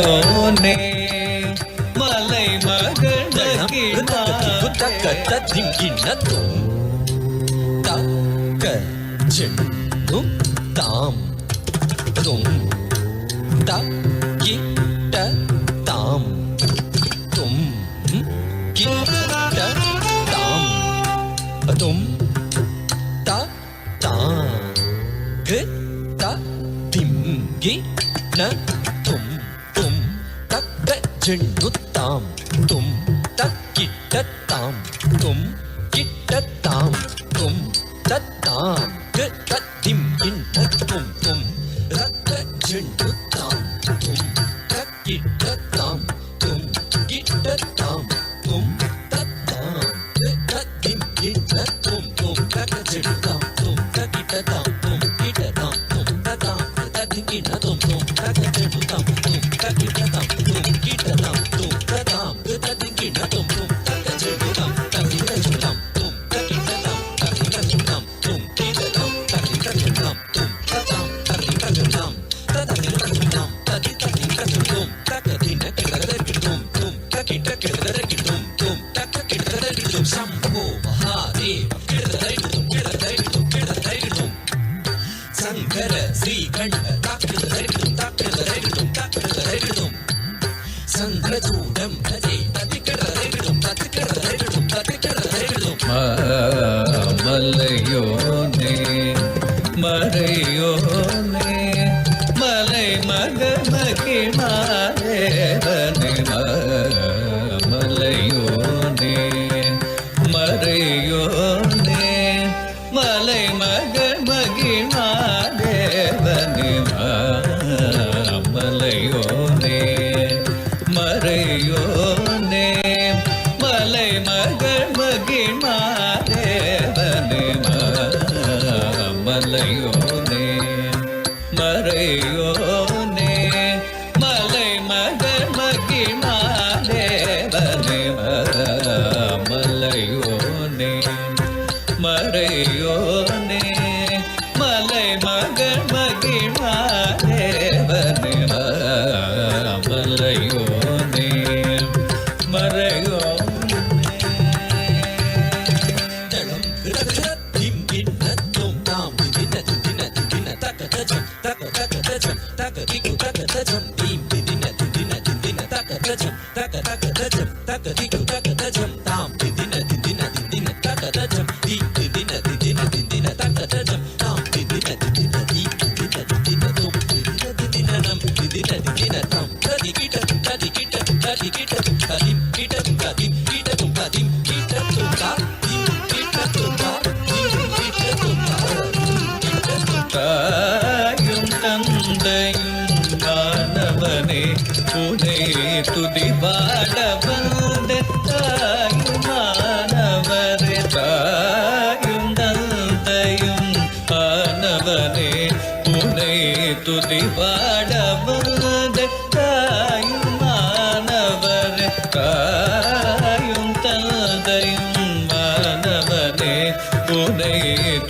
மலையோனே மலை மகனே தாம் தும் கிட்ட தாம் தும் கிட்ட தாம் தும் த தாம் த திம் கி ந தும் தும் தக்க ஜெண்டு தாம் தும் தக்கிட்ட தாம் தும் கிட்ட தாம் தும் தத்தாம் திம் கிட்ட தும் தும் ரத்த ஜெண்டு தாம் தும் தக்கிட்ட தாம் தும் கிட்ட தாம் தும் தத்தாம் திம் கிட்ட தும் தும் தக்க ஜெண்டு தாம் தும் தக்கிட்ட தாம் தும் கிட்ட தாம் தும் தத்தாம் திம் கிட்ட தும் தும் தக்க ஜெண்டு தாம் தும் தக்கிட்ட தாம் தும் கிட்ட தாம் தும் தத்தாம் திம் கிட்ட தும் தும் தக்க ஜெண்டு தாம் தக்கிட்ட ஜெண்டு தாம் தும் தக்கிட்ட தாம் தக்கிட்ட ஜெண்டு தாம் தும் கிட்ட தாம் தக்கிட்ட ஜெண்டு தாம் தும் தத்தாம் தக்கிட்ட ஜெண்டு தாம் தக்கிட்ட ஜெண்டு தாம் தக்கிட்ட ஜெண்டு தாம் தக்கிட்ட கிடதகிடும் தும் தக்கிட்ட கிடதகிடும் தும் தக்கிட்ட கிடதகிடும் சம்போ மகாதேவ கிடதகிடும் கிடதகிடும் கிடதகிடும் சங்கர ஸ்ரீகண்ட தக்கிடதகிடும் தக்கிடதகிடும் தக்கிடதகிடும் சந்திரசூடம் பஜே தக்கிடதகிடும் தக்கிடதகிடும் தக்கிடதகிடும் மலையோனே மறையோனே மலை மகமகி மாதேவனே மலையோனே மறையோனே மலை மகமகி மாதேவனே மலையோனே மறையோனே மலை மகமகி மாதேவனே மலையோனே மறையோனே மலை மகமகி மாதேவனே மலையோனே மறையோனே மலை மகமகி மாதேவனே மலையோனே மறையோனே தளம் கிடகிட திம் கிண்ண தும் தாம் தின தின தின தக்க தஜம் தக்க தக்க தஜம் தக்க திக்கு தக்க தஜம் திம் தின தின தின தக்க தஜம் தக்க தக்க தஜம் தக்க திக்கு தக்க தஜம் தாம் தின தின தின தக்க தஜம் திம் தின தின தின தக்க தஜம் தாம் தின தின தின தின தும் தின தின நம் தின தின தாம் ததி கிட்ட ததி கிட்ட ததி கிட்ட ததிம் கிட்ட ததிம் கிட்ட தும் ததிம் கிட்ட தும் தா திம் கிட்ட தும் தா திம் கிட்ட தும் தா கிட்ட தும் தாயும் தந்தையும் மாணவனே புனை துதி பாட வந்த தாயும் மாணவரே தாயும் தந்தையும் மாணவனே புனை துதி பாட வந்த தாயும் மாணவரே தாயும் தந்தையும் மாணவனே புனை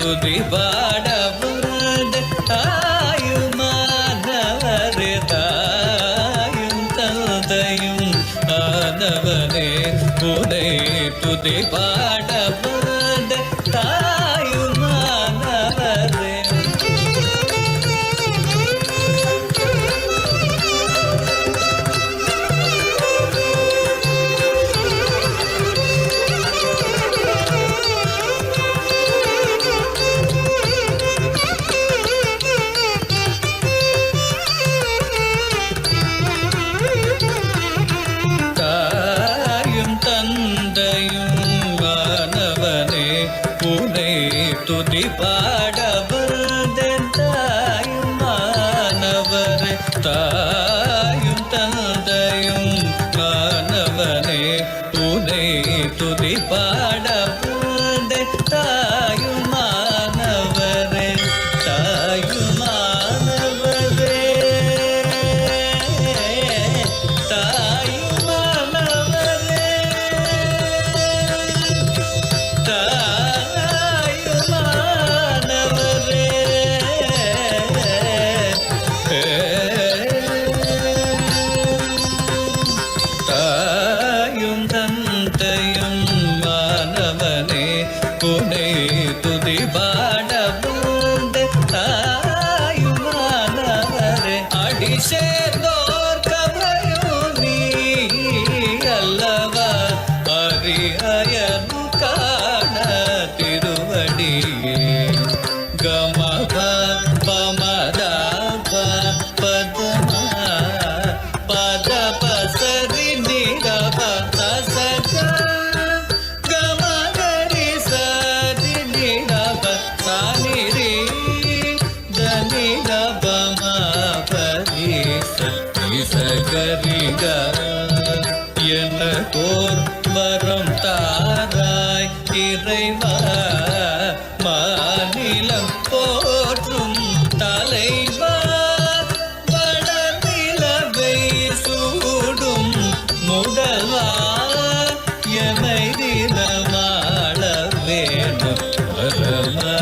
துதி பாட வந்த தாயும் மாணவரே தாயும் தந்தையும் மாணவனே புனை துதி பாட வந்த தாயும் மாணவரே தாயும் தந்தையும் மாணவனே புனை துதி பாட வந்தேன் தாயும் மாணவரே தாயும் தந்தையும் மாணவனே புனை துதி பாட வந்தேன் தாயும் மாணவரே தாயும் மாணவரே தாயும் மாணவரே தாயும் மாணவரே அயனு காண திருவடியே கமப பமதப பதமா பத பசரி நிரப சசக கமகரி சரி நிரப சானிரி தனி ரபம பரி சகரிக எனக்கோர் வரம் தாராய் இறைவா மாநிலம் போற்றும் தலைவா வடநிலவை சூடும் முதல்வா எமை தினமாள வேணும் வரமா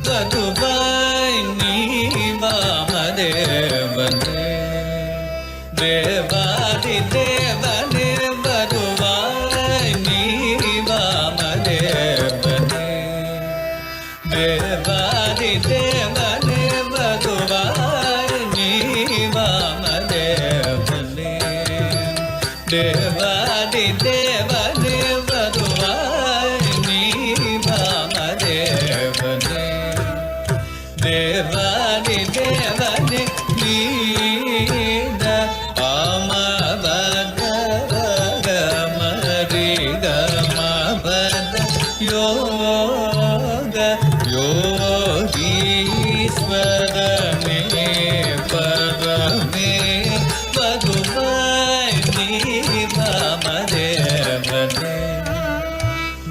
மதுவாய் நீ வாமதேவனே தேவாதி தேவனே மதுவாய் நீ வாமதேவனே தேவாதி தேவனே மதுவாய் நீ வாமதேவனே தேவாதி தேவனே மதுவாய் நீ வாமதேவனே தேவாதி தேவனே நீத ஆமவதமரி கமபத யோக யோகீஸ்வரமே பரமே மதுவாய் நீ வாமதேவனே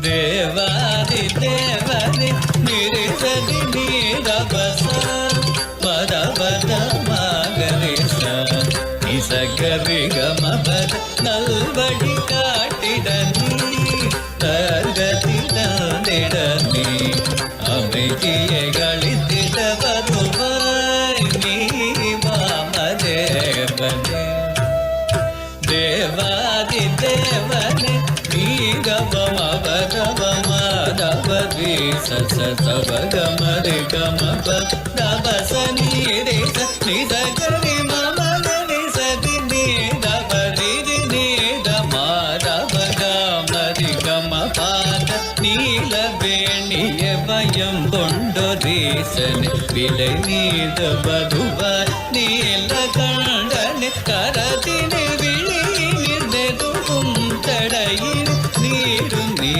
தேவாதி தேவனே நிரிசதி நீரபச பதபத மகரிஷ இசகரி கமபத நல்வழி காட்டிட நீ தர்கதி தந்திட நீ அமைதியை களித்திட வருவாய் நீ வாமதேவனே தேவாதி தேவனே நீகமபதமதவமதவதி சசசவகமரி கமப தபசனி ரேச நிதகரி மமகரி சதி நீதபரி நீதமாதவகமரி கமபாத நீலவேணிய பயம் கொண்டொரீசனே விலை நீத பதுவாய் நீல கண்டனே கரதினே விழி நிர்நெதுவும் தடையில் நீரும் நீ